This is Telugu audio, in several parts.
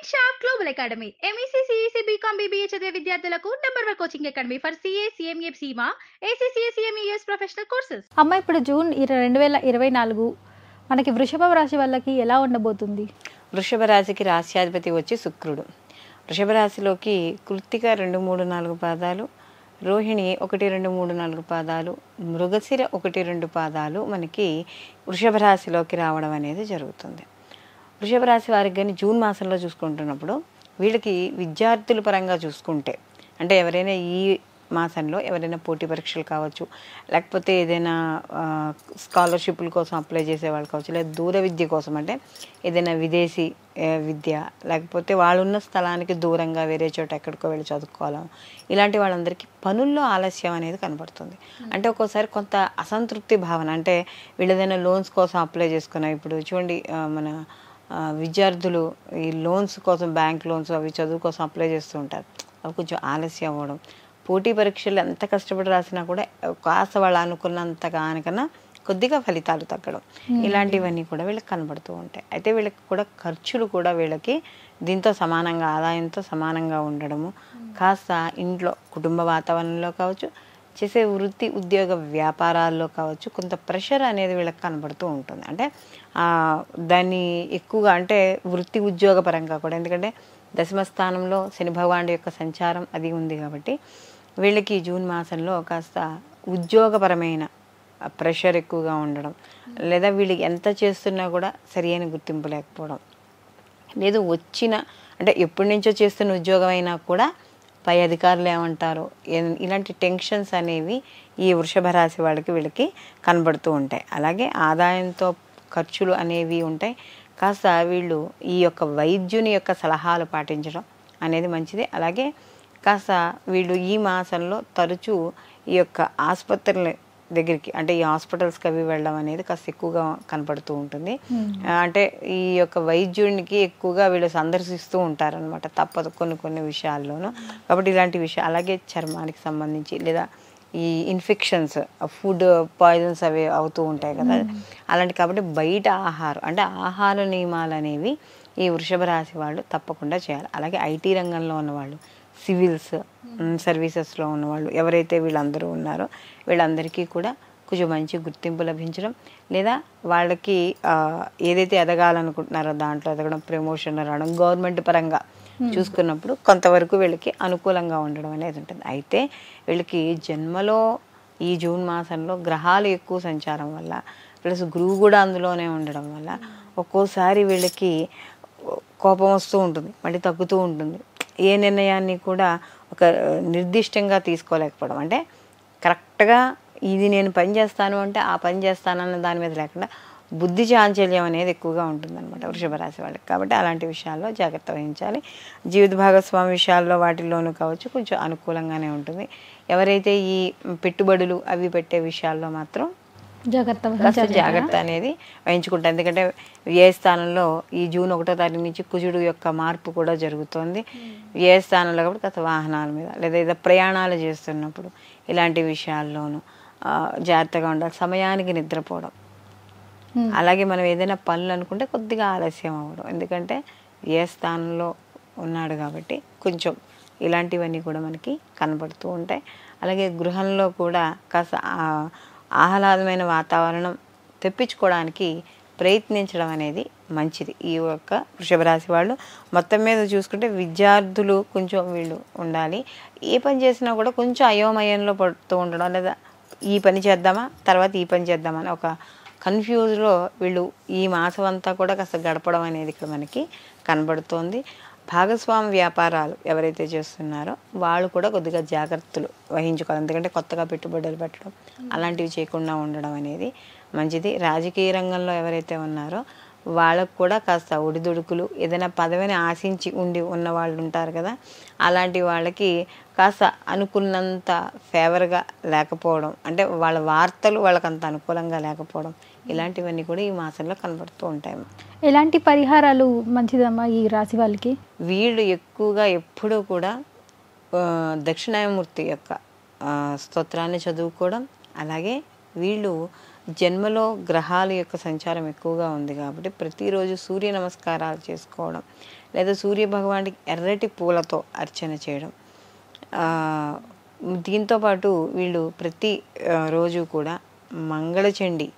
Shop global academy MEC CEC BCom BBA చదివే విద్యార్థులకు number 1 coaching academy for CA CMA CIMA ACCA CMES professional courses. అమ్మ ఇప్పుడు జూన్ 2024 మనకి వృషభ రాశి వాళ్ళకి ఎలా ఉండబోతుంది? వృషభ రాశికి రాశ్యాధిపతి వచ్చి శుక్రుడు. వృషభ రాశిలోకి కృత్తిక 2, 3, 4 పాదాలు, రోహిణి 1, 2, 3, 4 పాదాలు, మృగశిర 1, 2 పాదాలు మనకి వృషభ రాశిలోకి రావడం అనేది జరుగుతుంది. వృషభ రాశి వారికి కానీ జూన్ మాసంలో చూసుకుంటున్నప్పుడు వీళ్ళకి విద్యార్థుల పరంగా చూసుకుంటే, అంటే ఎవరైనా ఈ మాసంలో ఎవరైనా పోటీ పరీక్షలు కావచ్చు, లేకపోతే ఏదైనా స్కాలర్షిప్ల కోసం అప్లై చేసే వాళ్ళు కావచ్చు, లేదా దూర విద్య కోసం, అంటే ఏదైనా విదేశీ విద్య, లేకపోతే వాళ్ళున్న స్థలానికి దూరంగా వేరే చోట ఎక్కడికో వెళ్ళి చదువుకోవడం, ఇలాంటి వాళ్ళందరికీ పనుల్లో ఆలస్యం అనేది కనబడుతుంది. అంటే ఒక్కోసారి కొంత అసంతృప్తి భావన, అంటే వీళ్ళదైనా లోన్స్ కోసం అప్లై చేసుకున్నాం. ఇప్పుడు చూడండి, మన విద్యార్థులు ఈ లోన్స్ కోసం, బ్యాంక్ లోన్స్ అవి చదువు కోసం అప్లై చేస్తూ ఉంటారు. అవి కొంచెం ఆలస్యం అవ్వడం, పోటీ పరీక్షలు ఎంత కష్టపడి రాసినా కూడా కాస్త వాళ్ళు అనుకున్నంత కానికన్నా కొద్దిగా ఫలితాలు తగ్గడం, ఇలాంటివన్నీ కూడా వీళ్ళకి కనబడుతూ ఉంటాయి. అయితే వీళ్ళకి కూడా ఖర్చులు కూడా వీళ్ళకి దీంతో సమానంగా, ఆదాయంతో సమానంగా ఉండడము, కాస్త ఇంట్లో కుటుంబ వాతావరణంలో కావచ్చు, చేసే వృత్తి ఉద్యోగ వ్యాపారాల్లో కావచ్చు, కొంత ప్రెషర్ అనేది వీళ్ళకి కనబడుతూ ఉంటుంది. అంటే దాన్ని ఎక్కువగా, అంటే వృత్తి ఉద్యోగ పరంగా కూడా, ఎందుకంటే దశమ స్థానంలో శని భగవానుడి యొక్క సంచారం అది ఉంది కాబట్టి వీళ్ళకి జూన్ మాసంలో కాస్త ఉద్యోగపరమైన ప్రెషర్ ఎక్కువగా ఉండడం, లేదా వీళ్ళకి ఎంత చేస్తున్నా కూడా సరియైన గుర్తింపు లేకపోవడం, లేదు వచ్చిన, అంటే ఎప్పటి నుంచో చేస్తున్న ఉద్యోగం అయినా కూడా పై అధికారులు ఏమంటారో, ఇలాంటి టెన్షన్స్ అనేవి ఈ వృషభ రాశి వాళ్ళకి వీళ్ళకి కనబడుతూ ఉంటాయి. అలాగే ఆదాయంతో ఖర్చులు అనేవి ఉంటాయి. కాస్త వీళ్ళు ఈ యొక్క వైద్యుని యొక్క సలహాలు పాటించడం అనేది మంచిది. అలాగే కాస్త వీళ్ళు ఈ మాసంలో తరచూ ఈ యొక్క ఆసుపత్రుల దగ్గరికి, అంటే ఈ హాస్పిటల్స్కి అవి వెళ్ళడం అనేది కాస్త ఎక్కువగా కనపడుతూ ఉంటుంది. అంటే ఈ యొక్క వైద్యునికి ఎక్కువగా వీళ్ళు సందర్శిస్తూ ఉంటారనమాట, తప్పదు కొన్ని విషయాల్లోనూ. కాబట్టి ఇలాంటి విషయాలు, అలాగే చర్మానికి సంబంధించి, లేదా ఈ ఇన్ఫెక్షన్స్, ఫుడ్ పాయిజన్స్ అవి అవుతూ ఉంటాయి కదా, అలాంటి. కాబట్టి బయట ఆహారం, అంటే ఆహార నియమాలు అనేవి ఈ వృషభ రాశి వాళ్ళు తప్పకుండా చేయాలి. అలాగే ఐటీ రంగంలో ఉన్నవాళ్ళు, సివిల్స్ సర్వీసెస్లో ఉన్నవాళ్ళు ఎవరైతే వీళ్ళందరూ ఉన్నారో వీళ్ళందరికీ కూడా కొంచెం మంచి గుర్తింపు లభించడం, లేదా వాళ్ళకి ఏదైతే ఎదగాలనుకుంటున్నారో దాంట్లో ఎదగడం, ప్రమోషన్ రావడం, గవర్నమెంట్ పరంగా చూసుకున్నప్పుడు కొంతవరకు వీళ్ళకి అనుకూలంగా ఉండడం అనేది ఉంటుంది. అయితే వీళ్ళకి జన్మలో ఈ జూన్ మాసంలో గ్రహాలు ఎక్కువ సంచారం వల్ల, ప్లస్ గురువు కూడా అందులోనే ఉండడం వల్ల ఒక్కోసారి వీళ్ళకి కోపం వస్తూ ఉంటుంది, మళ్ళీ తగ్గుతూ ఉంటుంది. ఏ నిర్ణయాన్ని కూడా ఒక నిర్దిష్టంగా తీసుకోలేకపోవడం, అంటే కరెక్ట్గా ఇది నేను పని చేస్తాను అంటే ఆ పని చేస్తానన్న దాని మీద లేకుండా బుద్ధి చాంచల్యం అనేది ఎక్కువగా ఉంటుందన్నమాట వృషభ రాశి వాళ్ళకి. కాబట్టి అలాంటి విషయాల్లో జాగ్రత్త వహించాలి. జీవిత భాగస్వామి విషయాల్లో వాటిల్లోనూ కావచ్చు కొంచెం అనుకూలంగానే ఉంటుంది. ఎవరైతే ఈ పెట్టుబడులు అవి పెట్టే విషయాల్లో మాత్రం జాగ్రత్త అనేది వహించుకుంటారు. ఎందుకంటే వ్యయ స్థానంలో ఈ జూన్ 1వ తారీఖు నుంచి కుజుడు యొక్క మార్పు కూడా జరుగుతోంది. వ్యయ స్థానంలో కాబట్టి కాస్త వాహనాల మీద, లేదా ఏదో ప్రయాణాలు చేస్తున్నప్పుడు ఇలాంటి విషయాల్లోనూ జాగ్రత్తగా ఉండాలి. సమయానికి నిద్రపోవడం, అలాగే మనం ఏదైనా పనులు అనుకుంటే కొద్దిగా ఆలస్యం అవ్వడం, ఎందుకంటే వ్యయ స్థానంలో ఉన్నాడు కాబట్టి కొంచెం ఇలాంటివన్నీ కూడా మనకి కనబడుతూ ఉంటాయి. అలాగే గృహంలో కూడా కాస్త ఆహ్లాదమైన వాతావరణం తెప్పించుకోవడానికి ప్రయత్నించడం అనేది మంచిది. ఈ యొక్క వృషభ రాశి వాళ్ళు మొత్తం మీద చూసుకుంటే విద్యార్థులు కొంచెం వీళ్ళు ఉండాలి. ఏ పని చేసినా కూడా కొంచెం అయోమయంలో పడుతూ ఉండడం, లేదా ఈ పని చేద్దామా తర్వాత ఈ పని చేద్దామా అని ఒక కన్ఫ్యూజ్లో వీళ్ళు ఈ మాసం అంతా కూడా కాస్త గడపడం అనేది ఇక్కడ మనకి కనబడుతోంది. భాగస్వామి వ్యాపారాలు ఎవరైతే చేస్తున్నారో వాళ్ళు కూడా కొద్దిగా జాగ్రత్తలు వహించుకోవాలి. ఎందుకంటే కొత్తగా పెట్టుబడులు పెట్టడం అలాంటివి చేయకుండా ఉండడం అనేది మంచిది. రాజకీయ రంగంలో ఎవరైతే ఉన్నారో వాళ్ళకు కూడా కాస్త ఒడిదుడుకులు, ఏదైనా పదవిని ఆశించి ఉన్న వాళ్ళు ఉంటారు కదా, అలాంటి వాళ్ళకి కాస్త అనుకున్నంత ఫేవర్గా లేకపోవడం, అంటే వాళ్ళ వార్తలు వాళ్ళకి అంత అనుకూలంగా లేకపోవడం, ఇలాంటివన్నీ కూడా ఈ మాసంలో కనబడుతూ ఉంటాయి. ఎలాంటి పరిహారాలు మంచిదమ్మా ఈ రాశి వాళ్ళకి? వీళ్ళు ఎక్కువగా ఎప్పుడూ కూడా దక్షిణామూర్తి యొక్క స్తోత్రాన్ని చదువుకోవడం, అలాగే వీళ్ళు జన్మలో గ్రహాల యొక్క సంచారం ఎక్కువగా ఉంది కాబట్టి ప్రతిరోజు సూర్య నమస్కారాలు చేసుకోవడం, లేదా సూర్య భగవానుడికి ఎర్రటి పూలతో అర్చన చేయడం. దీంతోపాటు వీళ్ళు ప్రతి రోజు కూడా మంగళచండి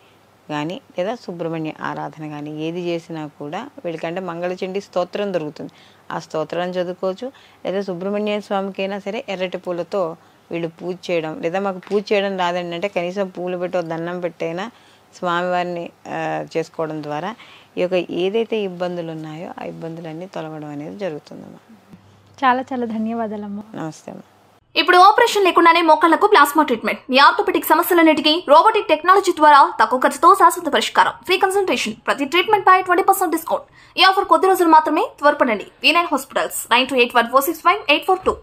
కానీ లేదా సుబ్రహ్మణ్య ఆరాధన కానీ ఏది చేసినా కూడా వీళ్ళకంటే మంగళచండి స్తోత్రం దొరుకుతుంది, ఆ స్తోత్రాన్ని చదువుకోవచ్చు. లేదా సుబ్రహ్మణ్య స్వామికైనా సరే ఎర్రటి పూలతో వీళ్ళు పూజ చేయడం, లేదా మాకు పూజ చేయడం రాదండి అంటే కనీసం పూలు పెట్టో దండం పెట్టైనా స్వామివారిని చేసుకోవడం ద్వారా ఈ యొక్క ఏదైతే ఇబ్బందులు ఉన్నాయో ఆ ఇబ్బందులన్నీ తొలగడం అనేది జరుగుతుందమ్మా. చాలా చాలా ధన్యవాదాలమ్మా. నమస్తే అమ్మా. ఇప్పుడు ఆపరేషన్ లేకుండానే మోకాళ్లకు ప్లాస్మా ట్రీట్మెంట్, మీ ఆర్థోపెటిక్ సమస్యలన్నిటికీ రోబోటిక్ టెక్నాలజీ ద్వారా తక్కువ ఖర్చుతో శాశ్వత పరిష్కారం. ఫ్రీ కన్సల్టేషన్, ప్రతి ట్రీట్మెంట్ పై 20% డిస్కౌంట్. ఈ ఆఫర్ కొద్ది రోజులు మాత్రమే, త్వరపడండి. V9 hospitals 9281465842.